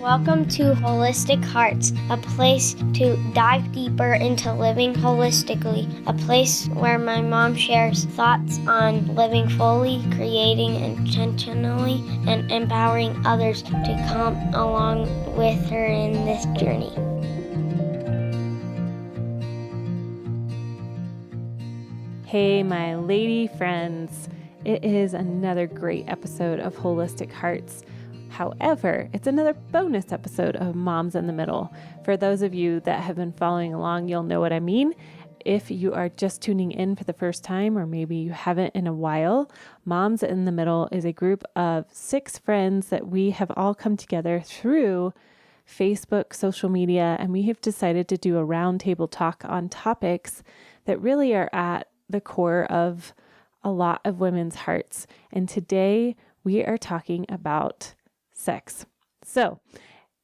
Welcome to Holistic Hearts, a place to dive deeper into living holistically, a place where my mom shares thoughts on living fully, creating intentionally, and empowering others to come along with her in this journey. Hey, my lady friends. It is another great episode of Holistic Hearts. However, it's another bonus episode of Moms in the Middle. For those of you that have been following along, you'll know what I mean. If you are just tuning in for the first time, or maybe you haven't in a while, Moms in the Middle is a group of 6 friends that we have all come together through Facebook, social media, and we have decided to do a roundtable talk on topics that really are at the core of a lot of women's hearts. And today we are talking about sex. So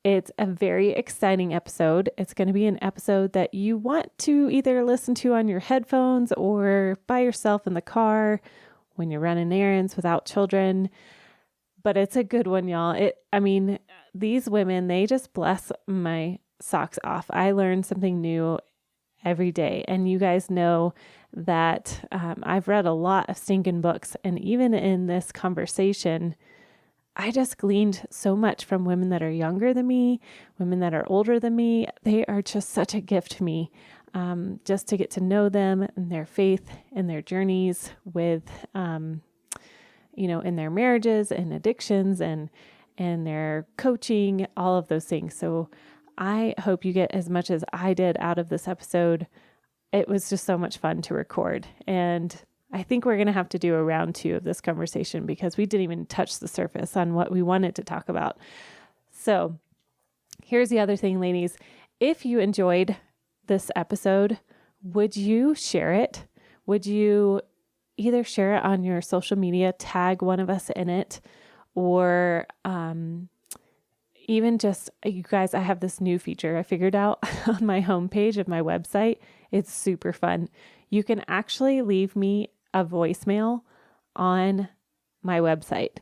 it's a very exciting episode. It's going to be an episode that you want to either listen to on your headphones or by yourself in the car when you're running errands without children. But it's a good one, y'all. These women, they just bless my socks off. I learn something new every day. And you guys know that I've read a lot of stinking books. And even in this conversation, I just gleaned so much from women that are younger than me, women that are older than me. They are just such a gift to me, just to get to know them and their faith and their journeys with, in their marriages and addictions and their coaching, all of those things. So I hope you get as much as I did out of this episode. It was just so much fun to record. And I think we're going to have to do a round 2 of this conversation because we didn't even touch the surface on what we wanted to talk about. So here's the other thing, ladies. If you enjoyed this episode, would you share it? Would you either share it on your social media, tag one of us in it, or even just, you guys, I have this new feature I figured out on my homepage of my website. It's super fun. You can actually leave me a voicemail on my website.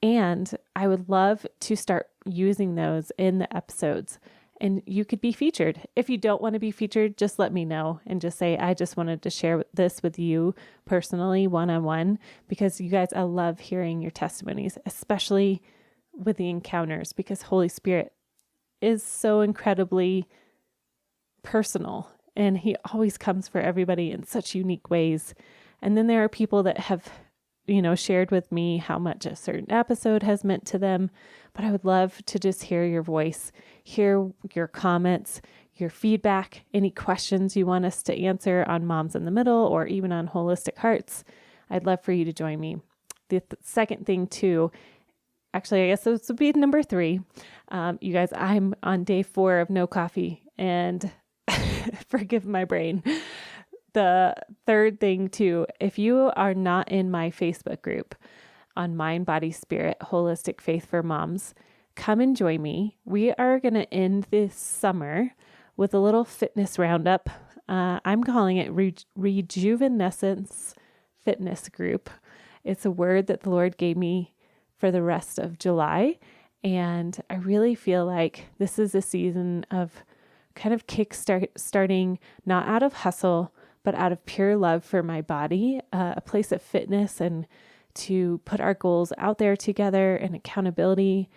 And I would love to start using those in the episodes. And you could be featured. If you don't want to be featured, just let me know and just say, I just wanted to share this with you personally, one-on-one, because you guys, I love hearing your testimonies, especially with the encounters, because Holy Spirit is so incredibly personal and he always comes for everybody in such unique ways. And then there are people that have, shared with me how much a certain episode has meant to them, but I would love to just hear your voice, hear your comments, your feedback, any questions you want us to answer on Moms in the Middle or even on Holistic Hearts. I'd love for you to join me. The second thing too, actually, I guess this would be number 3. You guys, I'm on day 4 of no coffee and forgive my brain. The third thing too, if you are not in my Facebook group on Mind, Body, Spirit, Holistic Faith for Moms, come and join me. We are going to end this summer with a little fitness roundup. I'm calling it Rejuvenescence Fitness Group. It's a word that the Lord gave me for the rest of July. And I really feel like this is a season of kind of starting not out of hustle, but out of pure love for my body, a place of fitness and to put our goals out there together and accountability.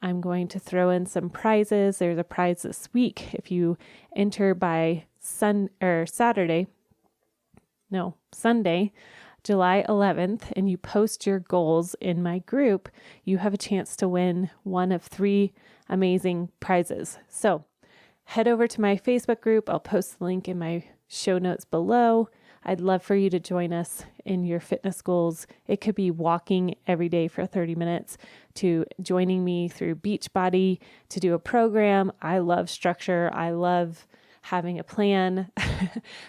I'm going to throw in some prizes. There's a prize this week. If you enter by Sunday, July 11th, and you post your goals in my group, you have a chance to win one of 3 amazing prizes. So head over to my Facebook group. I'll post the link in my show notes below. I'd love for you to join us in your fitness goals. It could be walking every day for 30 minutes to joining me through Beachbody to do a program. I love structure. I love having a plan.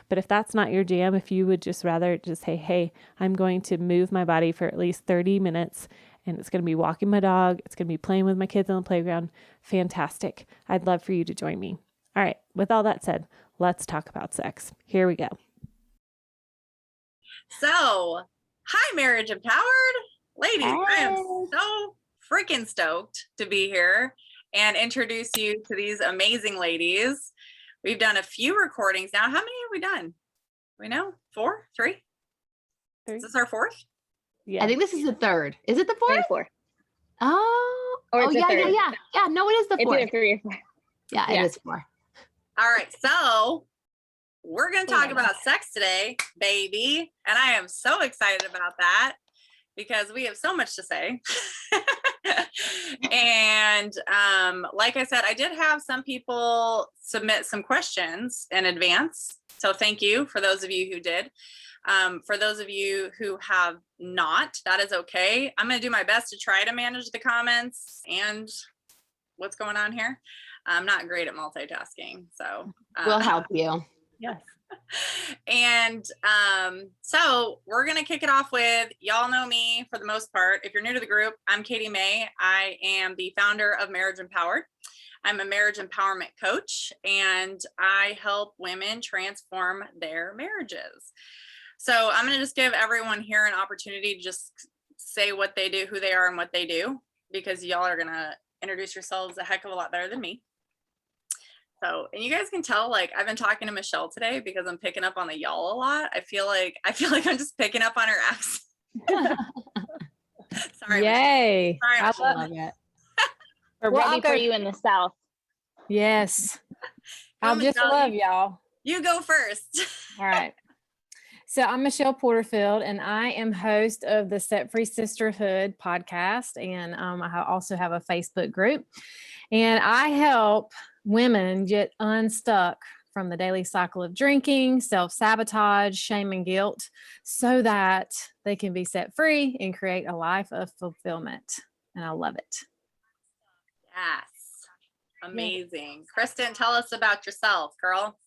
But if that's not your jam, if you would just rather just say, hey, I'm going to move my body for at least 30 minutes and it's going to be walking my dog. It's going to be playing with my kids on the playground. Fantastic. I'd love for you to join me. All right. With all that said, let's talk about sex. Here we go. So, hi, Marriage Empowered. Ladies, I am so freaking stoked to be here. and introduce you to these amazing ladies. We've done a few recordings now. How many have we done? We know? 4? 3? Is this our 4th? Yeah. I think this is the 3rd. Is it the 4th? 4. Oh, Or it's the yeah, 3rd. yeah. No, it is the It's 4th. either 3 or 4. Yeah, Yeah. it is 4. All right, so we're going to talk about sex today, baby. And I am so excited about that because we have so much to say. And like I said, I did have some people submit some questions in advance. So thank you for those of you who did. For those of you who have not, that is okay. I'm going to do my best to try to manage the comments and what's going on here. I'm not great at multitasking, so We'll help you. Yes. And so we're gonna kick it off with, y'all know me for the most part. If you're new to the group, I'm Katie May. I am the founder of Marriage Empowered. I'm a marriage empowerment coach, and I help women transform their marriages. So I'm gonna just give everyone here an opportunity to just say what they do, who they are, and what they do, because y'all are gonna introduce yourselves a heck of a lot better than me. So, and you guys can tell, like, I've been talking to Michelle today because I'm picking up on the y'all a lot. I feel like I'm just picking up on her accent. Sorry. Yay. Sorry, I Michelle. love it. We're Well, ready I'll for go- you in the South. Yes. Go, I just Michelle, love y'all. You go first. All right. So I'm Michelle Porterfield, and I am host of the Set Free Sisterhood podcast. And I also have a Facebook group. And I help women get unstuck from the daily cycle of drinking, self-sabotage, shame, and guilt so that they can be set free and create a life of fulfillment. And I love it. Yes. Amazing. Kristin, tell us about yourself, girl.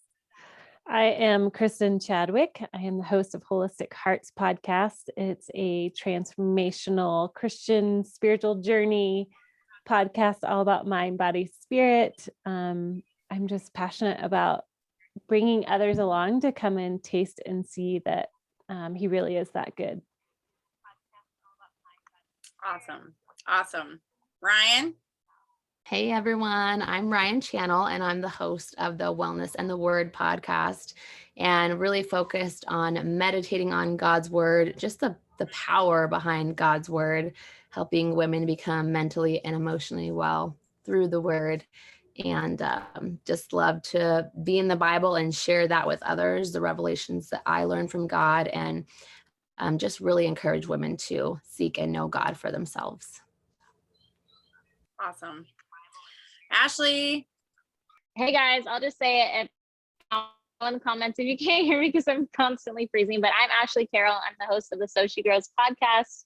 I am Kristin Chadwick. I am the host of Holistic Hearts podcast. It's a transformational Christian spiritual journey podcast all about mind, body, spirit. I'm just passionate about bringing others along to come and taste and see that he really is that good. Awesome. Ryanne. Hey everyone, I'm Ryanne Channel, and I'm the host of the Wellness and the Word podcast, and really focused on meditating on God's Word, just the power behind God's Word, helping women become mentally and emotionally well through the Word. And just love to be in the Bible and share that with others, the revelations that I learned from God, and just really encourage women to seek and know God for themselves. Awesome. Ashley. Hey guys, I'll just say it in the comments if you can't hear me because I'm constantly freezing, but I'm Ashley Carroll. I'm the host of the So She Grows podcast.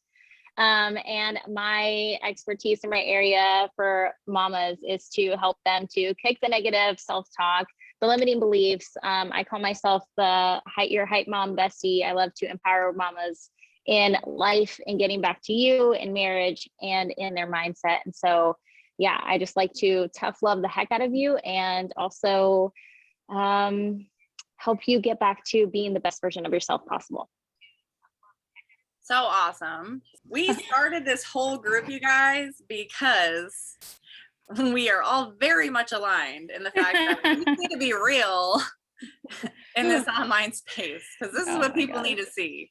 And my expertise in my area for mamas is to help them to kick the negative self-talk, the limiting beliefs. I call myself your hype mom bestie. I love to empower mamas in life and getting back to you in marriage and in their mindset. And so, yeah, I just like to tough love the heck out of you and also help you get back to being the best version of yourself possible. So awesome. We started this whole group, you guys, because we are all very much aligned in the fact that we need to be real in this online space, because this is what people need to see.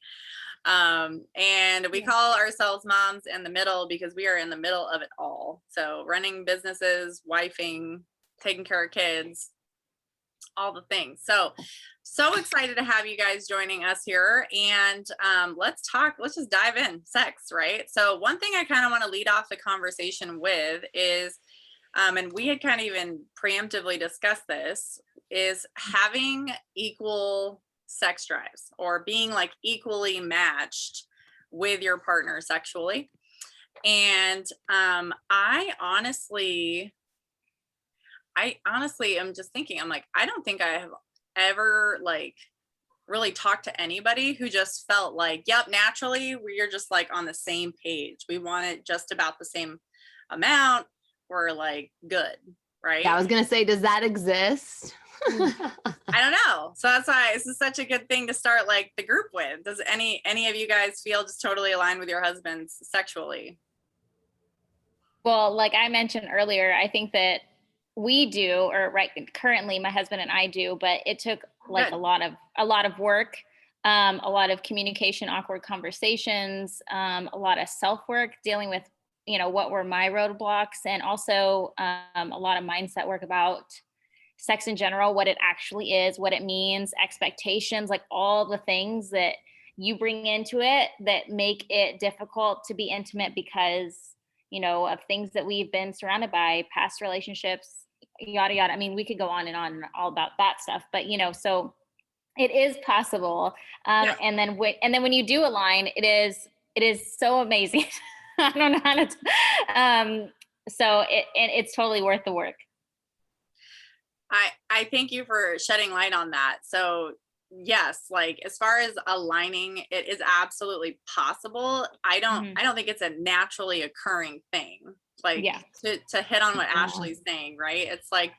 And we call ourselves moms in the middle because we are in the middle of it all. So running businesses, wifing, taking care of kids, all the things. So excited to have you guys joining us here. And let's just dive in. Sex, right? So one thing I kind of want to lead off the conversation with is, and we had kind of even preemptively discussed this, is having equal sex drives or being like equally matched with your partner sexually. And I honestly am just thinking, I'm like, I don't think I have ever like really talked to anybody who just felt like, yep, naturally we're just like on the same page. We want it just about the same amount. We're like good, right? Yeah, I was gonna say, does that exist? I don't know. So that's why this is such a good thing to start like the group with. Does any of you guys feel just totally aligned with your husbands sexually? Well, like I mentioned earlier, I think that we do, or right currently my husband and I do, but it took like Good. a lot of work, a lot of communication, awkward conversations, a lot of self-work, dealing with, what were my roadblocks, and also a lot of mindset work about sex in general, what it actually is, what it means, expectations, like all the things that you bring into it that make it difficult to be intimate because, of things that we've been surrounded by, past relationships, yada, yada. I mean, we could go on and all about that stuff, but, so it is possible. Yeah. And then when you do align, it is so amazing. I don't know how to, so it's totally worth the work. I thank you for shedding light on that. So yes, like as far as aligning, it is absolutely possible. I don't think it's a naturally occurring thing. Like Yeah. to hit on what Yeah. Ashley's saying, right? It's like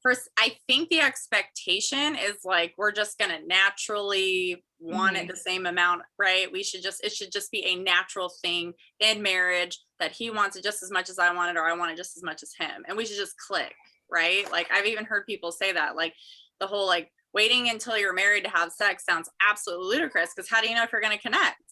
first, I think the expectation is like we're just gonna naturally want it the same amount, right? It should just be a natural thing in marriage that he wants it just as much as I want it, or I want it just as much as him, and we should just click, right? Like I've even heard people say that, like the whole like waiting until you're married to have sex sounds absolutely ludicrous, because how do you know if you're going to connect,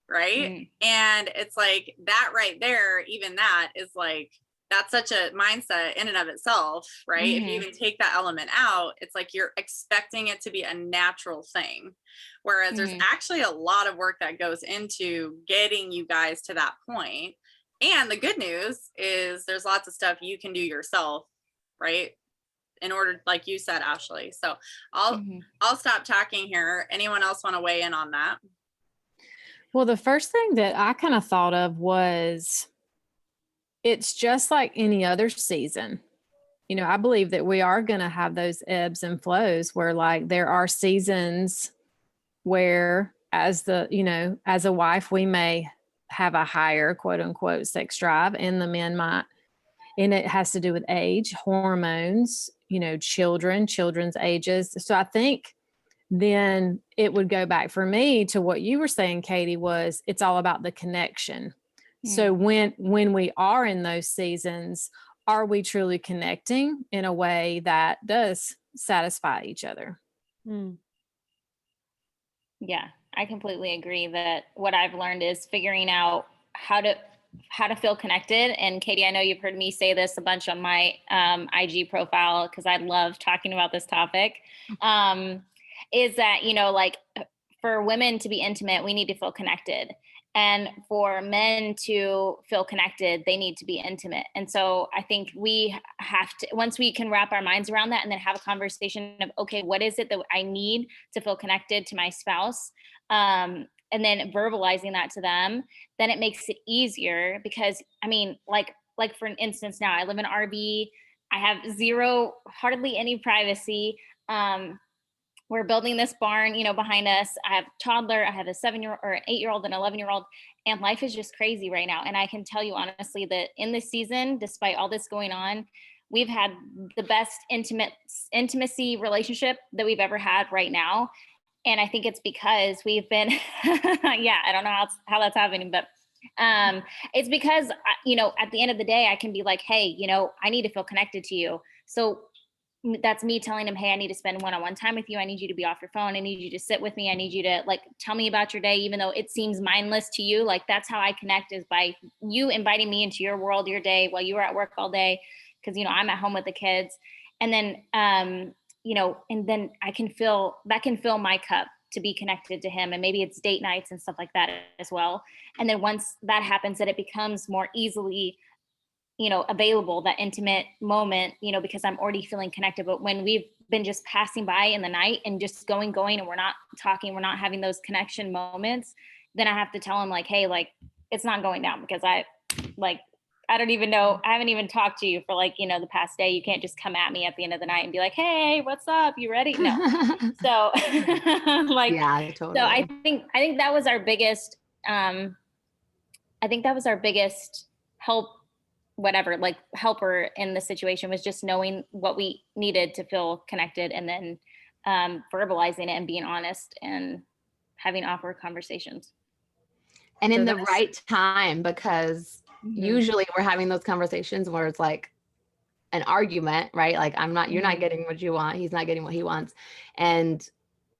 right? And it's like that right there, even that is like, that's such a mindset in and of itself, right? If you even take that element out, it's like you're expecting it to be a natural thing, whereas there's actually a lot of work that goes into getting you guys to that point. And the good news is there's lots of stuff you can do yourself, right, in order, like you said, Ashley. So I'll stop talking here. Anyone else want to weigh in on that? Well, the first thing that I kind of thought of was it's just like any other season. I believe that we are going to have those ebbs and flows where like there are seasons where as a wife, we may have a higher quote unquote sex drive, and the men might, and it has to do with age, hormones, children's ages. So I think then it would go back for me to what you were saying, Katie, was it's all about the connection. So when we are in those seasons, are we truly connecting in a way that does satisfy each other? Yeah, I completely agree that what I've learned is figuring out how to feel connected. And Katie, I know you've heard me say this a bunch on my IG profile, because I love talking about this topic, is that, like for women to be intimate, we need to feel connected. And for men to feel connected, they need to be intimate. And so I think we have to, once we can wrap our minds around that and then have a conversation of, okay, what is it that I need to feel connected to my spouse? And then verbalizing that to them, then it makes it easier, because I mean, like for instance, now I live in an RV. I have hardly any privacy. We're building this barn, behind us. I have a toddler, I have a 7-year-old or an 8-year-old and 11-year-old, and life is just crazy right now. And I can tell you honestly that in this season, despite all this going on, we've had the best intimacy relationship that we've ever had right now. And I think it's because we've been, I don't know how that's happening, but it's because, at the end of the day, I can be like, hey, I need to feel connected to you. So that's me telling him, hey, I need to spend one-on-one time with you. I need you to be off your phone. I need you to sit with me. I need you to like tell me about your day, even though it seems mindless to you. Like that's how I connect, is by you inviting me into your world, your day, while you were at work all day. Cause I'm at home with the kids. And then, and then that can fill my cup to be connected to him. And maybe it's date nights and stuff like that as well. And then once that happens, that it becomes more easily available, that intimate moment, because I'm already feeling connected. But when we've been just passing by in the night and just going, and we're not talking, we're not having those connection moments, then I have to tell him like, hey, like it's not going down, because I don't even know, I haven't even talked to you for the past day. You can't just come at me at the end of the night and be like, hey, what's up? You ready? No. So yeah, totally. So I think that was our biggest, helper in the situation, was just knowing what we needed to feel connected, and then verbalizing it and being honest and having awkward conversations. And in the right time, because usually we're having those conversations where it's like an argument, right? Like you're not getting what you want. He's not getting what he wants. And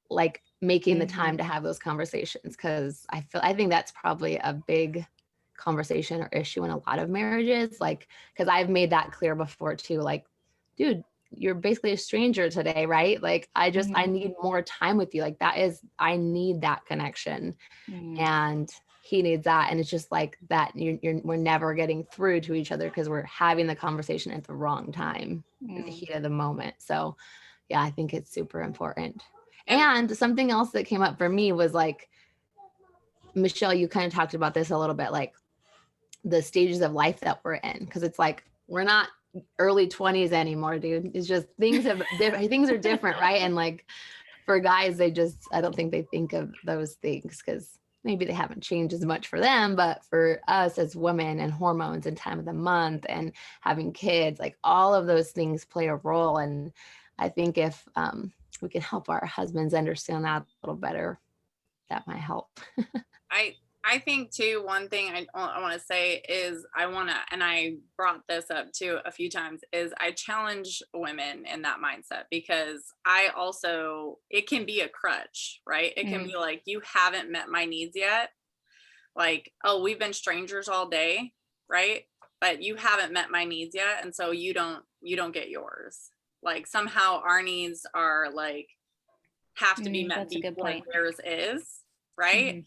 like making the time to have those conversations. Cause I think that's probably a big conversation or issue in a lot of marriages. Like, cause I've made that clear before too. Like, dude, you're basically a stranger today, right? Like, I need more time with you. Like I need that connection. And he needs that. And it's just like that we're never getting through to each other because we're having the conversation at the wrong time, in the heat of the moment. So yeah, I think it's super important. And something else that came up for me was like, Michelle, you kind of talked about this a little bit, like the stages of life that we're in. Cause it's like, we're not early 20s anymore, dude. It's just things are different. Right. And like for guys, I don't think they think of those things because maybe they haven't changed as much for them, but for us as women and hormones and time of the month and having kids, like all of those things play a role. And I think if we can help our husbands understand that a little better, that might help. I think too, one thing I want to say is and I brought this up too a few times, is I challenge women in that mindset, because it can be a crutch, right? It can be like, you haven't met my needs yet. Like, oh, we've been strangers all day, right? But you haven't met my needs yet. And so you don't get yours. Like somehow our needs are like, have to be met before theirs is, right?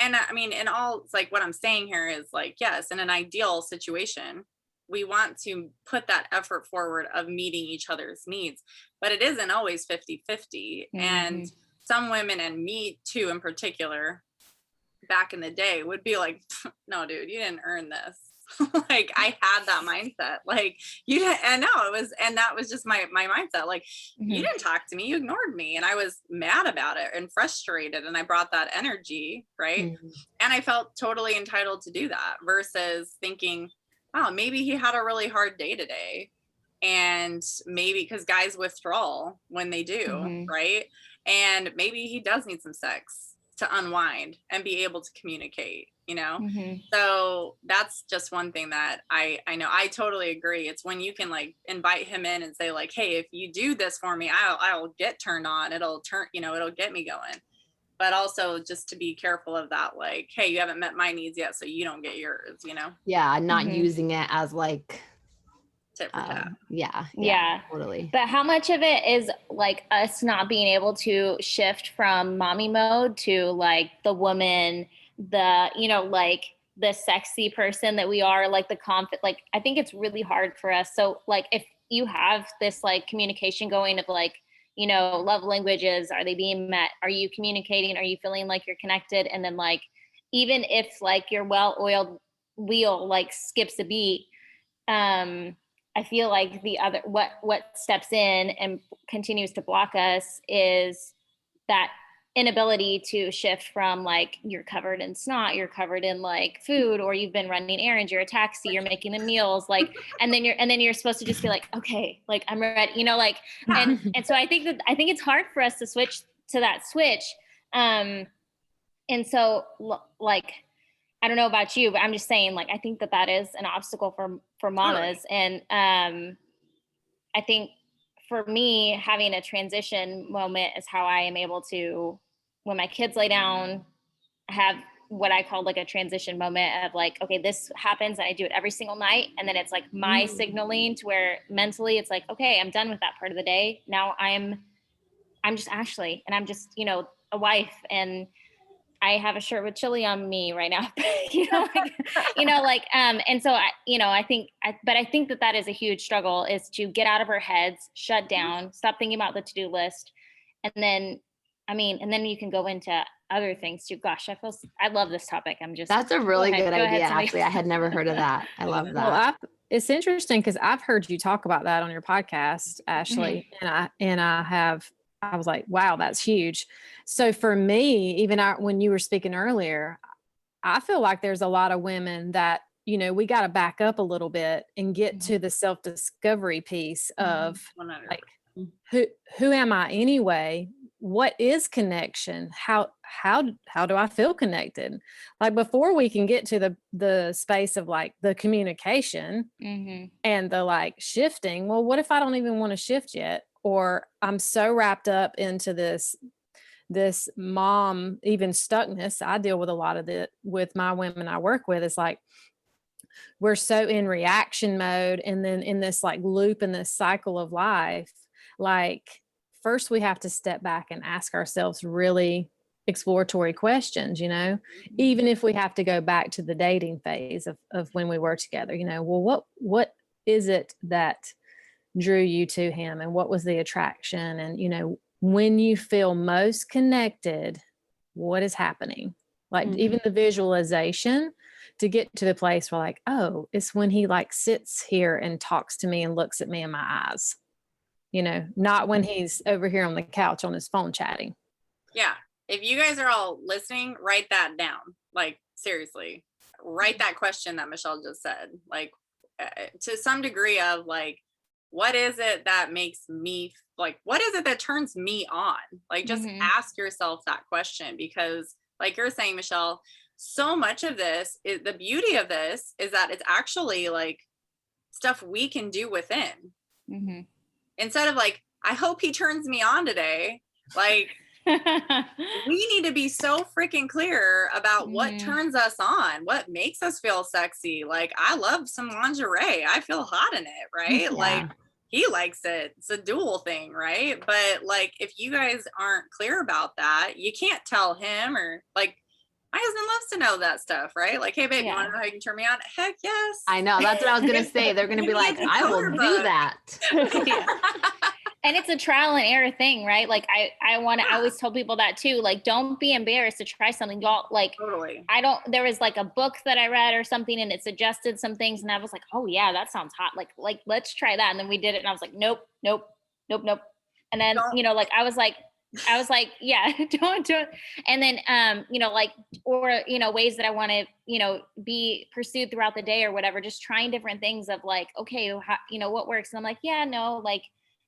And I mean, it's like what I'm saying here is like, yes, in an ideal situation, we want to put that effort forward of meeting each other's needs, but it isn't always 50-50. And some women, and me too, in particular, back in the day would be like, no, dude, you didn't earn this. Like I had that mindset, like you didn't, and no, and that was just my mindset. Like you didn't talk to me, you ignored me. And I was mad about it and frustrated. And I brought that energy. Right. And I felt totally entitled to do that, versus thinking, wow, maybe he had a really hard day today. And maybe because guys withdraw when they do. Right. And maybe he does need some sex to unwind and be able to communicate, So that's just one thing that I know. I totally agree. It's when you can like invite him in and say like, hey, if you do this for me, I'll get turned on. It'll get me going. But also just to be careful of that, like, hey, you haven't met my needs yet, so you don't get yours, Yeah. Not using it as like, yeah, totally. But how much of it is like us not being able to shift from mommy mode to like the woman, like the sexy person that we are, like the confident, like I think it's really hard for us. So like if you have this like communication going of like, love languages, are they being met? Are you communicating? Are you feeling like you're connected? And then like, even if like your well-oiled wheel like skips a beat, I feel like the other, what steps in and continues to block us is that inability to shift from like, you're covered in snot, you're covered in like food, or you've been running errands, you're a taxi, you're making the meals, like, and then you're supposed to just be like, okay, like I'm ready, like, and so I think it's hard for us to switch to that switch. And so like, I don't know about you, but I'm just saying, like, I think that is an obstacle for mamas. And I think for me, having a transition moment is how I am able to, when my kids lay down, have what I call like a transition moment of like, okay, this happens and I do it every single night. And then it's like my signaling to where mentally it's like, okay, I'm done with that part of the day. Now I'm just Ashley, and I'm just, a wife, and I have a shirt with chili on me right now, and so I think that is a huge struggle, is to get out of our heads, shut down, stop thinking about the to-do list. And then, you can go into other things too. Gosh, I love this topic. That's a really good idea. Actually, I had never heard of that. I love that. Well, it's interesting because I've heard you talk about that on your podcast, Ashley, and I was like, wow, that's huge. So for me, even when you were speaking earlier, I feel like there's a lot of women that, we got to back up a little bit and get to the self-discovery piece of 100%. Like, who am I anyway? What is connection? How how do I feel connected? Like before we can get to the space of like the communication and the like shifting, well, what if I don't even want to shift yet? Or I'm so wrapped up into this mom even stuckness. I deal with a lot of it with my women I work with. It's like we're so in reaction mode, and then in this like loop in this cycle of life, like first we have to step back and ask ourselves really exploratory questions, you know, even if we have to go back to the dating phase of when we were together, you know, well, what is it that drew you to him, and what was the attraction? And, you know, when you feel most connected, what is happening? Like even the visualization to get to the place where like, oh, it's when he like sits here and talks to me and looks at me in my eyes, you know, not when he's over here on the couch on his phone chatting. Yeah. If you guys are all listening, write that down. Like, seriously, write that question that Michelle just said. Like, to some degree of like, what is it that makes me, like, what is it that turns me on? Like, just ask yourself that question, because like you're saying, Michelle, so much of this is, the beauty of this is that it's actually like stuff we can do within. Instead of like, I hope he turns me on today. Like, we need to be so freaking clear about what turns us on, what makes us feel sexy. Like, I love some lingerie. I feel hot in it, right? Yeah. Like, he likes it. It's a dual thing, right? But like, if you guys aren't clear about that, you can't tell him, or like, my husband loves to know that stuff, right? Like, hey, babe, you want to know how you can turn me on? Heck yes. I know. That's what I was going to say. They're going to be like, I will do that. And it's a trial and error thing, right? Like I always tell people that too. Like, don't be embarrassed to try something. Y'all, like, Totally. there was like a book that I read or something, and it suggested some things, and I was like, oh yeah, that sounds hot. Like let's try that. And then we did it, and I was like, nope. And then, you know, like I was like, yeah, don't do it. And then, you know, like, or, you know, ways that I want to, you know, be pursued throughout the day or whatever, just trying different things of like, okay, how, you know, what works? And I'm like, yeah, no, like,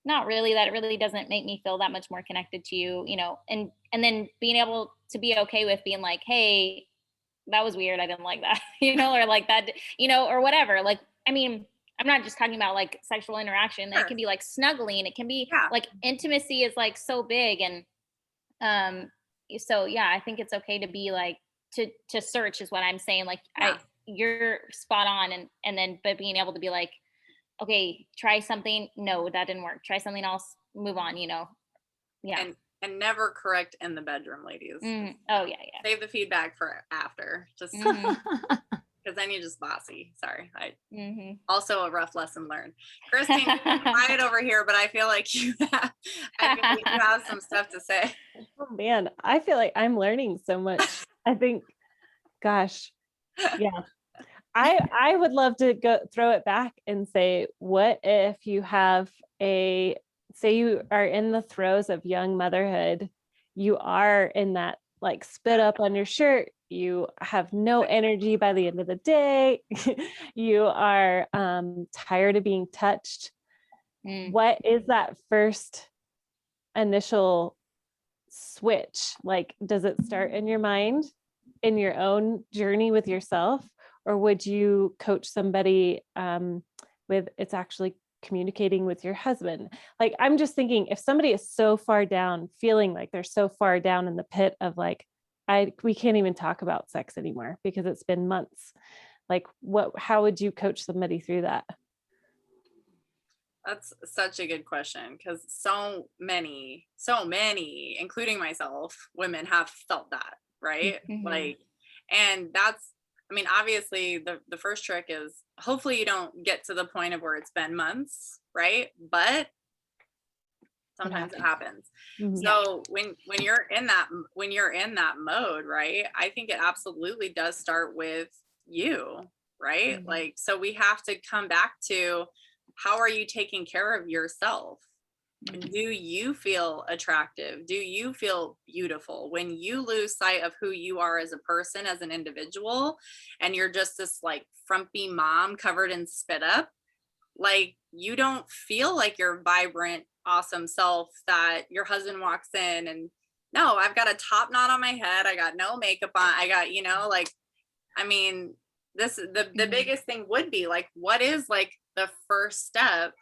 not really. That really doesn't make me feel that much more connected to you, you know, and then being able to be okay with being like, hey, that was weird. I didn't like that, you know, or like that, you know, or whatever. Like, I mean, I'm not just talking about like sexual interaction. Sure. It can be like snuggling. It can be like intimacy is like so big. And so, yeah, I think it's okay to be like, to search is what I'm saying. Like, you're spot on. And then, but being able to be like, okay, try something. No, that didn't work. Try something else. Move on, you know? Yeah. And never correct in the bedroom, ladies. Oh yeah. Save the feedback for after, just because then you're just bossy. Sorry. Also a rough lesson learned. Kristin, quiet over here, but I feel like you have some stuff to say. Oh man, I feel like I'm learning so much. I think, gosh, yeah. I would love to go throw it back and say, what if you have say you are in the throes of young motherhood, you are in that like spit up on your shirt, you have no energy by the end of the day, you are tired of being touched. What is that first initial switch? Like, does it start in your mind, in your own journey with yourself? Or would you coach somebody with it's actually communicating with your husband? Like, I'm just thinking, if somebody is so far down, feeling like they're so far down in the pit of like, we can't even talk about sex anymore because it's been months. Like, how would you coach somebody through that? That's such a good question, because so many, including myself, women have felt that, right? Like, and that's, I mean, obviously the first trick is hopefully you don't get to the point of where it's been months, right? But sometimes it happens. So when you're in that mode, right? I think it absolutely does start with you, right? Like, so we have to come back to, how are you taking care of yourself? Do you feel attractive? Do you feel beautiful? When you lose sight of who you are as a person, as an individual, and you're just this like frumpy mom covered in spit up, like, you don't feel like your vibrant, awesome self that your husband walks in and, no, I've got a top knot on my head. I got no makeup on. I got, like, I mean, the biggest thing would be like, what is like the first step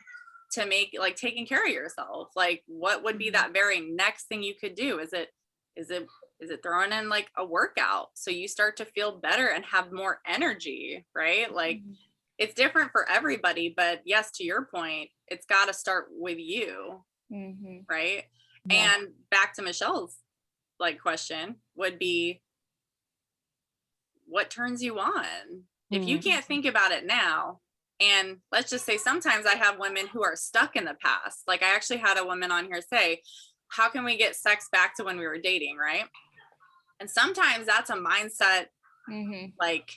to make, like, taking care of yourself? Like, what would be that very next thing you could do? Is it throwing in like a workout so you start to feel better and have more energy, right? Like, it's different for everybody, but yes, to your point, it's got to start with you, right? Yeah. And back to Michelle's like question would be, what turns you on? If you can't think about it now, and let's just say sometimes I have women who are stuck in the past. Like, I actually had a woman on here say, how can we get sex back to when we were dating, right? And sometimes that's a mindset like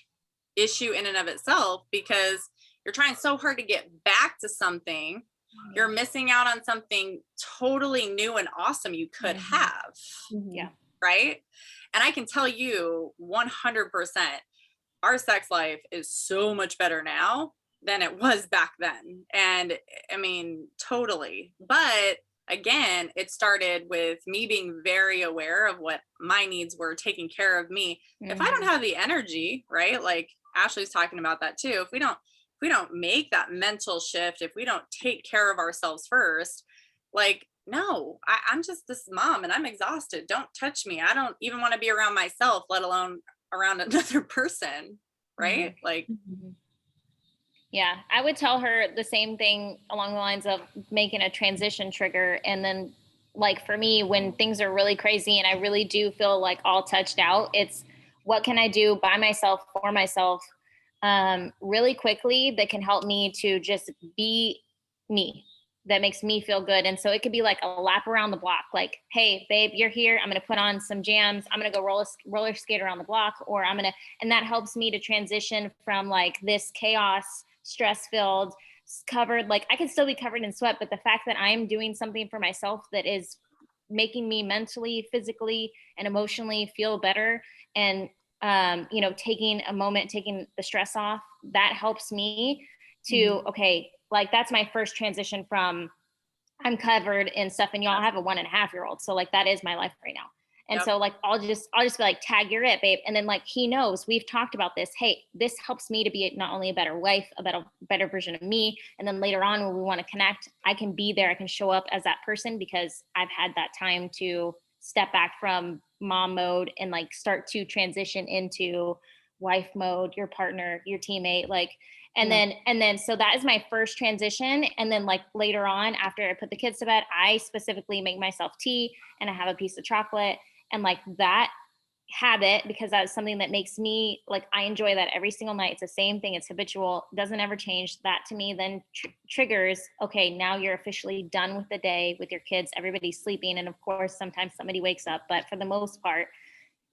issue in and of itself, because you're trying so hard to get back to something, you're missing out on something totally new and awesome you could have. Yeah. Right. And I can tell you 100%, our sex life is so much better now than it was back then. And I mean, totally. But again, it started with me being very aware of what my needs were, taking care of me. If I don't have the energy, right? Like Ashley's talking about that too. If we don't make that mental shift, if we don't take care of ourselves first, like, no, I'm just this mom and I'm exhausted. Don't touch me. I don't even want to be around myself, let alone around another person. Right. Like, Yeah, I would tell her the same thing along the lines of making a transition trigger. And then, like, for me, when things are really crazy and I really do feel like all touched out, it's what can I do by myself, for myself, really quickly that can help me to just be me, that makes me feel good. And so it could be like a lap around the block, like, hey, babe, you're here. I'm going to put on some jams. I'm going to go roller skate around the block, or and that helps me to transition from like this chaos, stress filled, covered. Like, I can still be covered in sweat, but the fact that I'm doing something for myself that is making me mentally, physically, and emotionally feel better, and taking a moment, taking the stress off, that helps me to, okay, like, that's my first transition from I'm covered in stuff, and y'all have a 1.5-year-old. So like, that is my life right now. And so like, I'll just be like, tag, you're it, babe. And then like, he knows, we've talked about this. Hey, this helps me to be not only a better wife, a better version of me. And then later on, when we want to connect, I can be there. I can show up as that person because I've had that time to step back from mom mode and like start to transition into wife mode, your partner, your teammate, like, and then, so that is my first transition. And then like later on, after I put the kids to bed, I specifically make myself tea and I have a piece of chocolate, and like that habit, because that's something that makes me like, I enjoy that every single night. It's the same thing. It's habitual, doesn't ever change. That to me then triggers, okay, now you're officially done with the day with your kids, everybody's sleeping. And of course, sometimes somebody wakes up, but for the most part,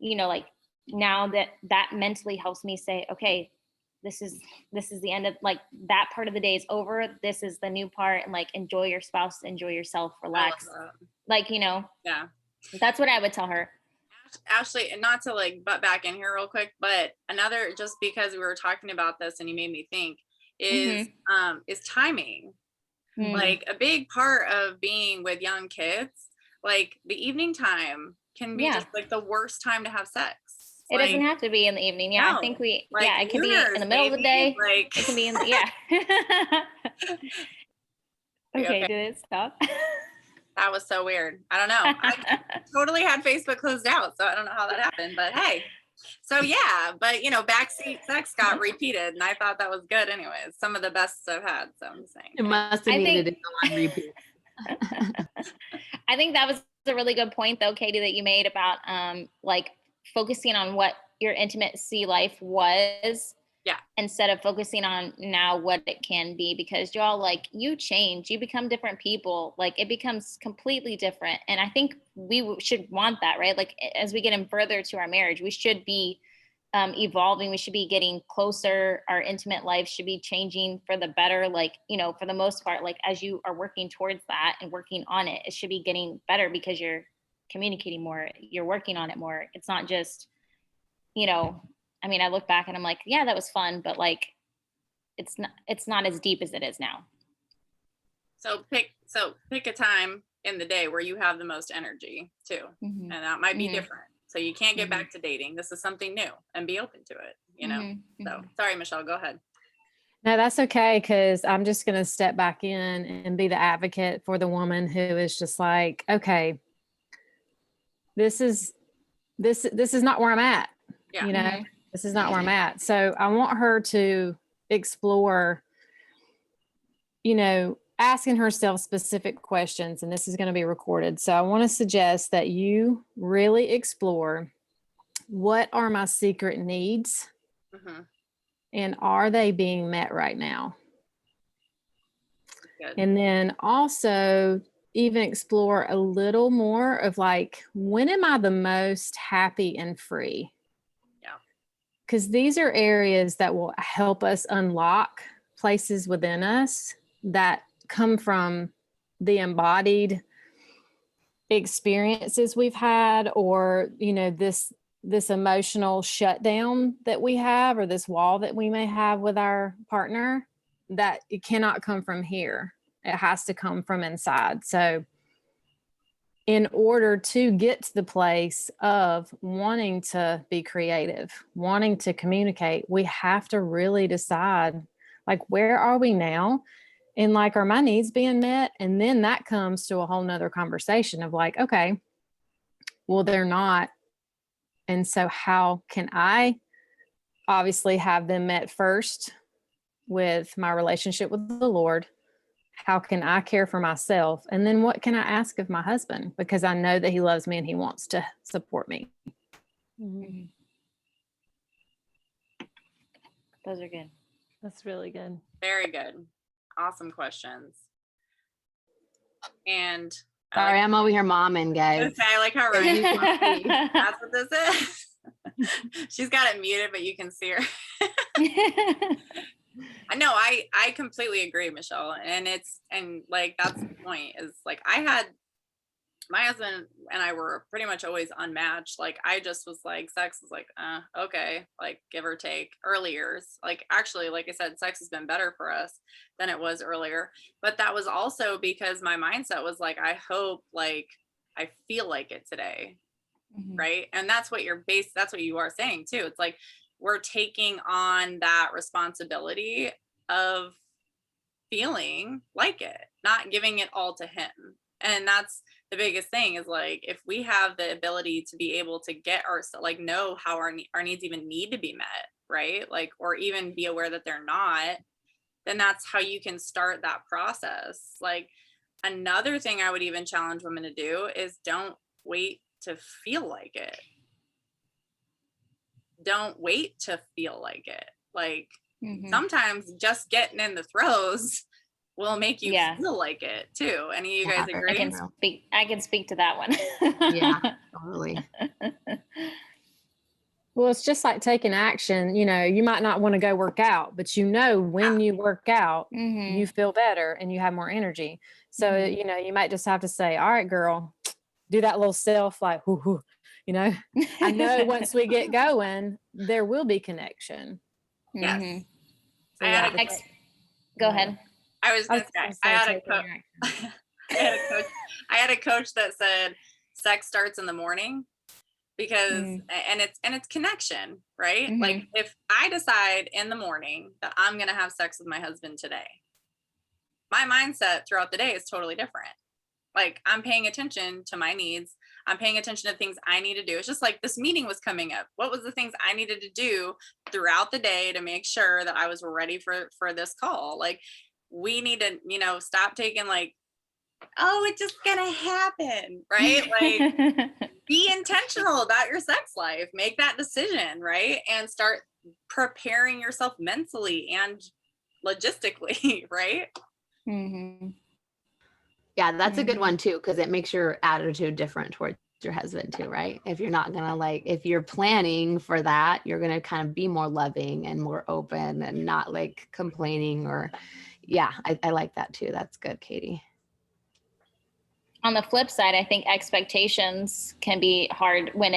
like, now that mentally helps me say, okay, this is the end of, like, that part of the day is over. This is the new part. And like, enjoy your spouse, enjoy yourself, relax. Like, yeah, that's what I would tell her. Ashley, and not to like butt back in here real quick, but another, just because we were talking about this and you made me think, is timing. Like, a big part of being with young kids, like the evening time can be just like the worst time to have sex. It doesn't have to be in the evening. Yeah, no, I think it can be in the middle of the day. Like, it can be in the, Okay, did it stop? That was so weird. I don't know. I totally had Facebook closed out, so I don't know how that happened, but hey. So yeah, but backseat sex got repeated, and I thought that was good anyways. Some of the best I've had, so I'm just saying. It must have needed to go on repeat. I think that was a really good point though, Katie, that you made about like focusing on what your intimacy life was, instead of focusing on now what it can be, because y'all, like, you change, you become different people, like it becomes completely different. And I think we should want that, right? Like, as we get in further to our marriage, we should be evolving, we should be getting closer, our intimate life should be changing for the better, like, for the most part, like, as you are working towards that and working on it, it should be getting better because you're communicating more, you're working on it more. It's not just, I mean, I look back and I'm like, yeah, that was fun, but like, it's not as deep as it is now. So pick a time in the day where you have the most energy too. Mhm. And that might be Mhm. different. So you can't get Mhm. back to dating. This is something new, and be open to it, you know? Mhm. So sorry, Michelle, go ahead. No, that's okay, because I'm just going to step back in and be the advocate for the woman who is just like, okay, this is not where I'm at. Yeah. You know, Mhm. this is not where I'm at. So I want her to explore, you know, asking herself specific questions, and this is going to be recorded. So I want to suggest that you really explore, what are my secret needs, Mhm. and are they being met right now? Good. And then also even explore a little more of like, when am I the most happy and free? Yeah. Because these are areas that will help us unlock places within us that come from the embodied experiences we've had, or, you know, this emotional shutdown that we have, or this wall that we may have with our partner, that it cannot come from here. It has to come from inside. So in order to get to the place of wanting to be creative, wanting to communicate, we have to really decide, like, where are we now? And like, are my needs being met? And then that comes to a whole nother conversation of like, okay, well, they're not. And so how can I obviously have them met first with my relationship with the Lord? How can I care for myself? And then what can I ask of my husband? Because I know that he loves me and he wants to support me. Mhm. Those are good. That's really good. Very good. Awesome questions. And Sorry, I'm over here momming, guys. I like how If you Ryan, can see. that's what this is. She's got it muted, but you can see her. I know, I completely agree, Michelle. And like, that's the point, is like, my husband and I were pretty much always unmatched. Like, I just was like, sex is like, okay, like, give or take. Earlier, like, actually, like I said, sex has been better for us than it was earlier. But that was also because my mindset was like, I hope, like, I feel like it today. Mhm. Right. And that's what that's what you are saying too. It's like, we're taking on that responsibility of feeling like it, not giving it all to him. And that's the biggest thing, is like, if we have the ability to be able to get like, know how our needs even need to be met, right? Like, or even be aware that they're not, then that's how you can start that process. Like, another thing I would even challenge women to do is, don't wait to feel like it. Don't wait to feel like it. Like, Mhm. sometimes just getting in the throes will make you Yeah. feel like it too. Any of you guys Yeah, agree? I can speak to that one. Yeah, totally. Well, it's just like taking action. You know, you might not want to go work out, but you know, when you work out, Mhm. you feel better and you have more energy. So, Mhm. you know, you might just have to say, all right, girl, do that little self, like, whoo, whoo, you know, I know once we get going, there will be connection. Yes. Mhm. So I you had have a- to Ex- take- Go yeah. ahead. I was I gonna was say, gonna I had a taking action. I had a coach that said sex starts in the morning, because Mm. and it's connection, right? Mhm. Like, if I decide in the morning that I'm gonna have sex with my husband today, my mindset throughout the day is totally different. Like, I'm paying attention to my needs. I'm paying attention to things I need to do. It's just like, this meeting was coming up. What was the things I needed to do throughout the day to make sure that I was ready for this call? Like, we need to, stop taking like, oh, it's just gonna happen, right? Like, be intentional about your sex life. Make that decision, right? And start preparing yourself mentally and logistically, right? Mhm. Yeah, that's a good Mhm. one too, because it makes your attitude different towards your husband too, right? If you're not gonna like, if you're planning for that, you're gonna kind of be more loving and more open and not like complaining or, yeah, I like that too. That's good, Katie. On the flip side, I think expectations can be hard when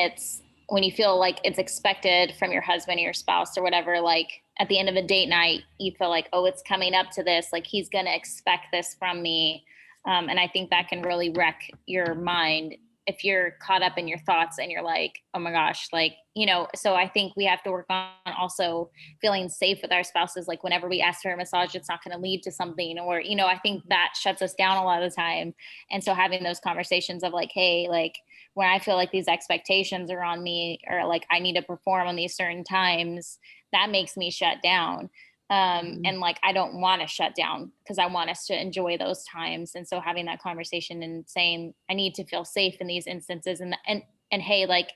you feel like it's expected from your husband or your spouse or whatever. Like, at the end of a date night, you feel like, oh, it's coming up to this, like, he's going to expect this from me. And I think that can really wreck your mind if you're caught up in your thoughts and you're like, oh my gosh, like, you know, so I think we have to work on also feeling safe with our spouses. Like whenever we ask for a massage, it's not going to lead to something, or, you know, I think that shuts us down a lot of the time. And so having those conversations of like, hey, like when I feel like these expectations are on me, or like I need to perform on these certain times, that makes me shut down. And like, I don't want to shut down because I want us to enjoy those times. And so having that conversation and saying, I need to feel safe in these instances, and hey, like,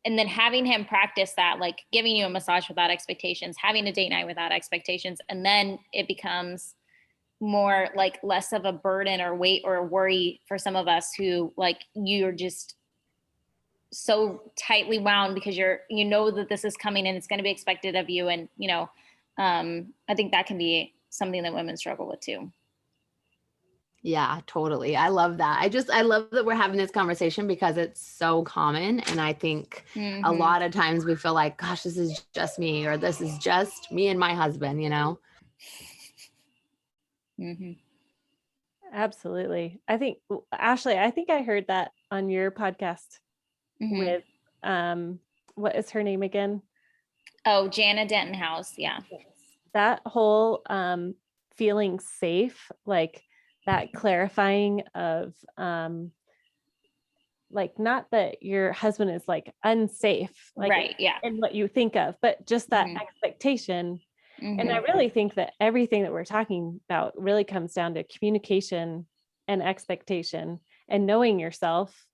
and then having him practice that, like giving you a massage without expectations, having a date night without expectations. And then it becomes more like less of a burden or weight or worry for some of us who like, you're just so tightly wound because you know that this is coming and it's going to be expected of you. And, you know, I think that can be something that women struggle with too. Yeah, totally. I love that. I love that we're having this conversation because it's so common. And I think a lot of times we feel like, gosh, this is just me, or this is just me and my husband, you know? Absolutely. I think, Ashley, I think I heard that on your podcast with, what is her name again? Oh, Jana Denton House. Yeah. That whole feeling safe, like that clarifying of like, not that your husband is like unsafe, like right. Yeah. in what you think of, but just that expectation. And I really think that everything that we're talking about really comes down to communication and expectation and knowing yourself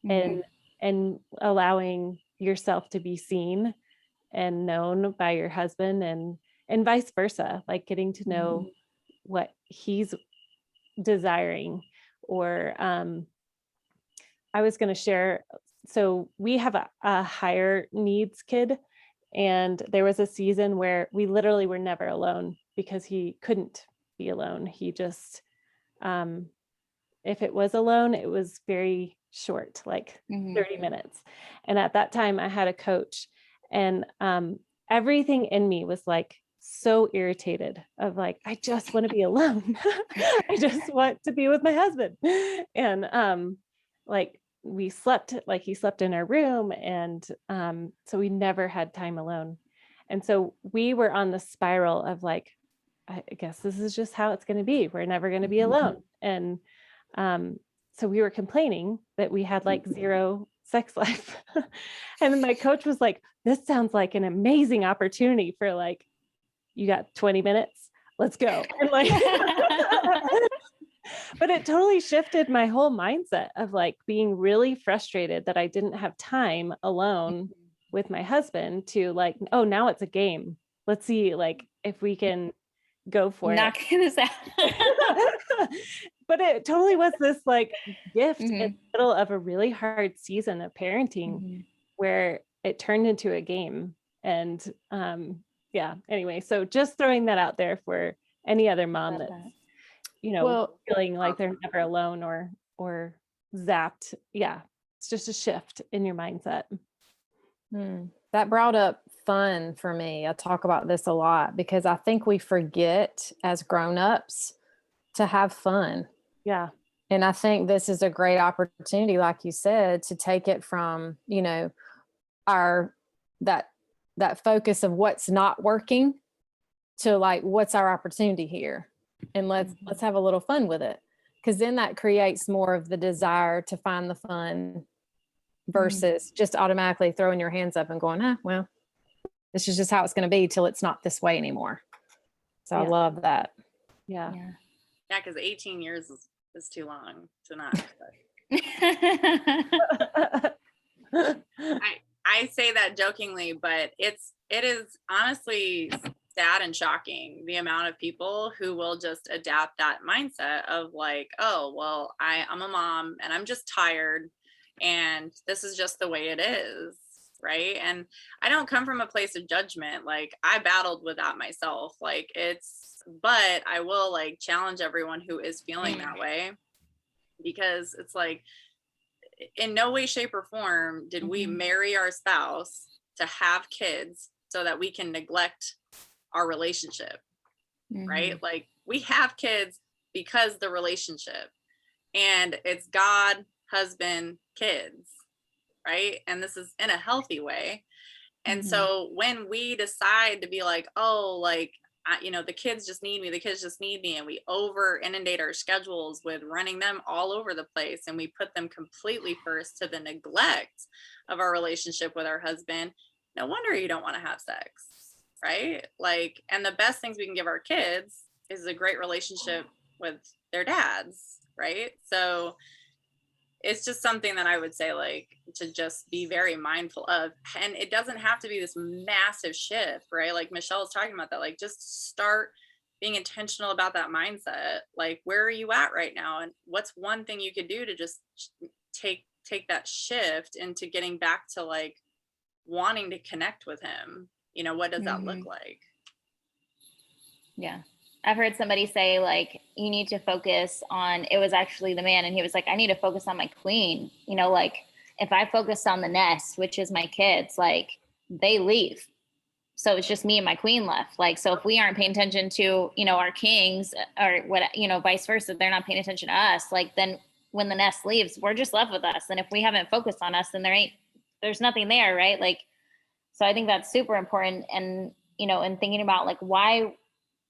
and allowing yourself to be seen and known by your husband, and vice versa, like getting to know what he's desiring. Or I was going to share, so we have a higher needs kid, and there was a season where we literally were never alone because he couldn't be alone. He just, if it was alone, it was very short, like 30 minutes. And at that time I had a coach, and everything in me was like so irritated of like, I just want to be alone. I just want to be with my husband. And like we slept, like he slept in our room. And so we never had time alone. And so we were on the spiral of like, I guess this is just how it's going to be. We're never going to be alone. And so we were complaining that we had like zero sex life. And then my coach was like, this sounds like an amazing opportunity for like, you got 20 minutes, let's go. And like, but it totally shifted my whole mindset of like being really frustrated that I didn't have time alone with my husband to like, oh, now it's a game. Let's see like if we can go for Knock this out. But it totally was this like gift in the middle of a really hard season of parenting where it turned into a game. And yeah, anyway, so just throwing that out there for any other mom that's, you know, feeling like they're never alone or zapped. Yeah, it's just a shift in your mindset. That brought up fun for me. I talk about this a lot because I think we forget as grownups to have fun. Yeah. And I think this is a great opportunity, like you said, to take it from, you know, that focus of what's not working to like, what's our opportunity here? And let's have a little fun with it. Because then that creates more of the desire to find the fun versus just automatically throwing your hands up and going, well, this is just how it's going to be till it's not this way anymore. So I love that. Yeah. Yeah, because 18 years is too long to not. I say that jokingly, but it is honestly sad and shocking the amount of people who will just adapt that mindset of like, oh, well, I'm a mom and I'm just tired and this is just the way it is. Right. And I don't come from a place of judgment. Like I battled with that myself. Like but I will like challenge everyone who is feeling that way, because it's like, in no way, shape, or form did we marry our spouse to have kids so that we can neglect our relationship, right? Like we have kids because the relationship. and it's God, husband, kids, right? And this is in a healthy way. And so when we decide to be like, oh, like, the kids just need me, and we over inundate our schedules with running them all over the place, and we put them completely first to the neglect of our relationship with our husband, no wonder you don't want to have sex, right? Like, and the best things we can give our kids is a great relationship with their dads, right? So it's just something that I would say, like, to just be very mindful of. And it doesn't have to be this massive shift, right? Like Michelle was talking about that, like, just start being intentional about that mindset. Like, where are you at right now? And what's one thing you could do to just take that shift into getting back to like wanting to connect with him? What does that look like? Yeah. I've heard somebody say, like, you need to focus on, it was actually the man, and he was like, I need to focus on my queen. Like, if I focus on the nest, which is my kids, like, they leave. So it's just me and my queen left. Like, so if we aren't paying attention to, our kings, or what, vice versa, they're not paying attention to us, like, then when the nest leaves, we're just left with us. And if we haven't focused on us, then there's nothing there, right? Like, so I think that's super important. And, and thinking about, like, why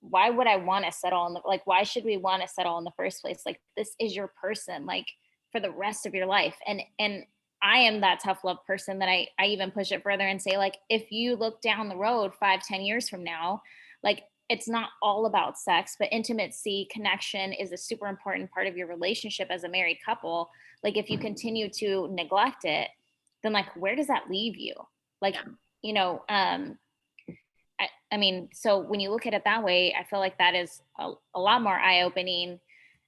would I want to settle on why should we want to settle in the first place? Like, this is your person, like, for the rest of your life. And I am that tough love person that I even push it further and say, like, if you look down the road 5-10 years from now, like, it's not all about sex, but intimacy, connection is a super important part of your relationship as a married couple. Like, if you continue to neglect it, then, like, where does that leave you? Like, I mean, so when you look at it that way, I feel like that is a lot more eye-opening.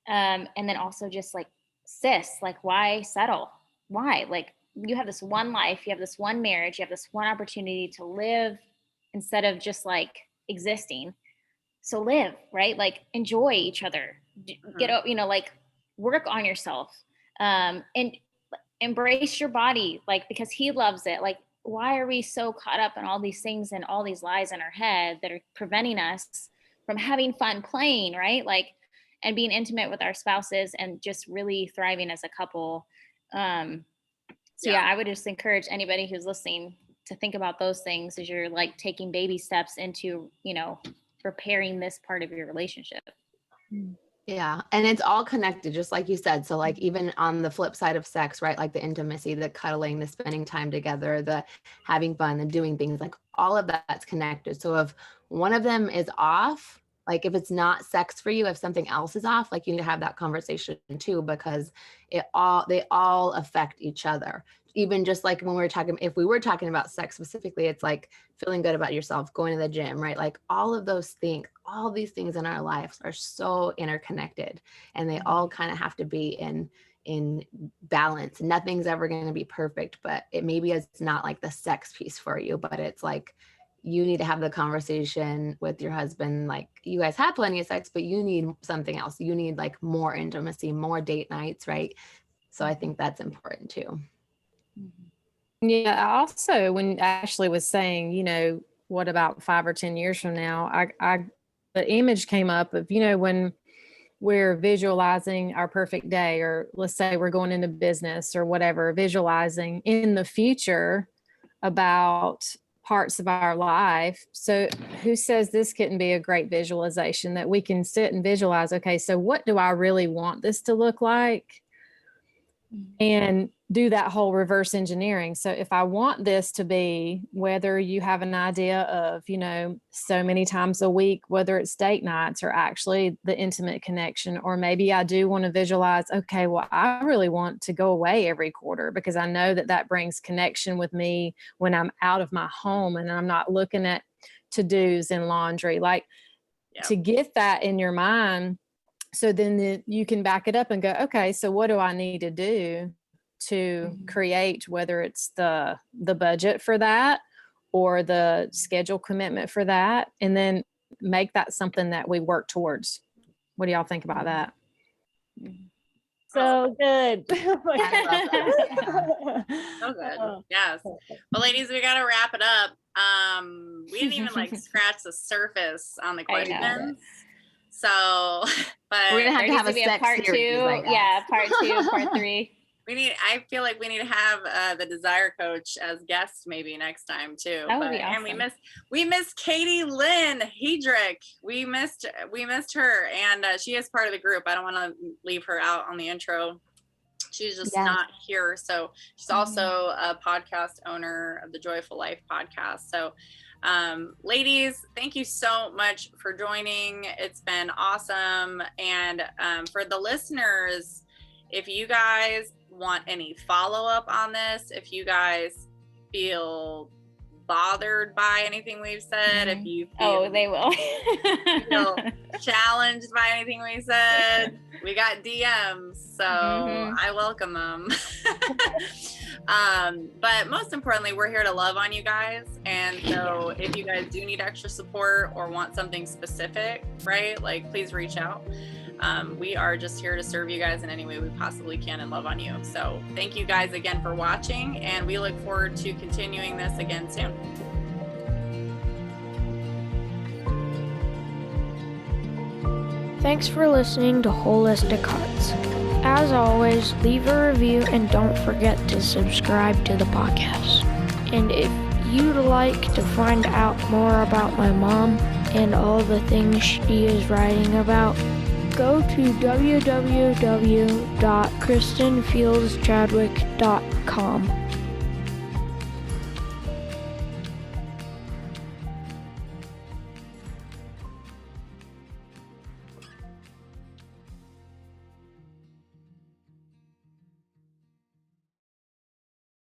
And then also just like, sis, like, why settle? Why? Like, you have this one life, you have this one marriage, you have this one opportunity to live instead of just like existing. So live, right? Like, enjoy each other, get up, like, work on yourself, and embrace your body, like, because he loves it. Like, why are we so caught up in all these things and all these lies in our head that are preventing us from having fun playing, right? Like, and being intimate with our spouses and just really thriving as a couple. So I would just encourage anybody who's listening to think about those things as you're like taking baby steps into, preparing this part of your relationship. Yeah. And it's all connected, just like you said. So like, even on the flip side of sex, right? Like the intimacy, the cuddling, the spending time together, the having fun, the doing things, like all of that's connected. So if one of them is off, like if it's not sex for you, if something else is off, like you need to have that conversation too, because they all affect each other. Even just like when if we were talking about sex specifically, it's like feeling good about yourself, going to the gym, right? Like all of those things, all these things in our lives are so interconnected, and they all kind of have to be in balance. Nothing's ever going to be perfect, but it's not like the sex piece for you, but it's like, you need to have the conversation with your husband. Like, you guys have plenty of sex, but you need something else. You need like more intimacy, more date nights, right? So I think that's important too. Yeah. Also, when Ashley was saying, what about 5 or 10 years from now, the image came up of, when we're visualizing our perfect day, or let's say we're going into business or whatever, visualizing in the future about parts of our life. So who says this couldn't be a great visualization that we can sit and visualize? Okay, so what do I really want this to look like? And do that whole reverse engineering. So if I want this to be, whether you have an idea of, so many times a week, whether it's date nights or actually the intimate connection, or maybe I do want to visualize, okay, well, I really want to go away every quarter because I know that brings connection with me when I'm out of my home and I'm not looking at to-dos and laundry. Like, to get that in your mind, so then you can back it up and go, okay, so what do I need to do to create, whether it's the budget for that or the schedule commitment for that, and then make that something that we work towards. What do y'all think about that? So good. So good. Yes. Well, ladies, we got to wrap it up. We didn't even like scratch the surface on the questions. So, but We're gonna have There to needs have to a be a sex part series, two. I guess. Yeah, part 2, part 3. I feel like we need to have the desire coach as guests maybe next time too. That would be And awesome. we missed Katie Lynn Hedrick. We missed her, and she is part of the group. I don't want to leave her out on the intro. She's just Yes. not here. So she's also a podcast owner of the Joyful Life podcast. So ladies, thank you so much for joining. It's been awesome. And for the listeners, if you guys want any follow-up on this, if you guys feel bothered by anything we've said, if you feel, They will. feel challenged by anything we said, we got DMs, so I welcome them. But most importantly, we're here to love on you guys. And so if you guys do need extra support or want something specific, right, like please reach out. We are just here to serve you guys in any way we possibly can and love on you. So thank you guys again for watching, and we look forward to continuing this again soon. Thanks for listening to Holistic Hearts. As always, leave a review and don't forget to subscribe to the podcast. And if you'd like to find out more about my mom and all the things she is writing about, go to www.kristinfieldschadwick.com.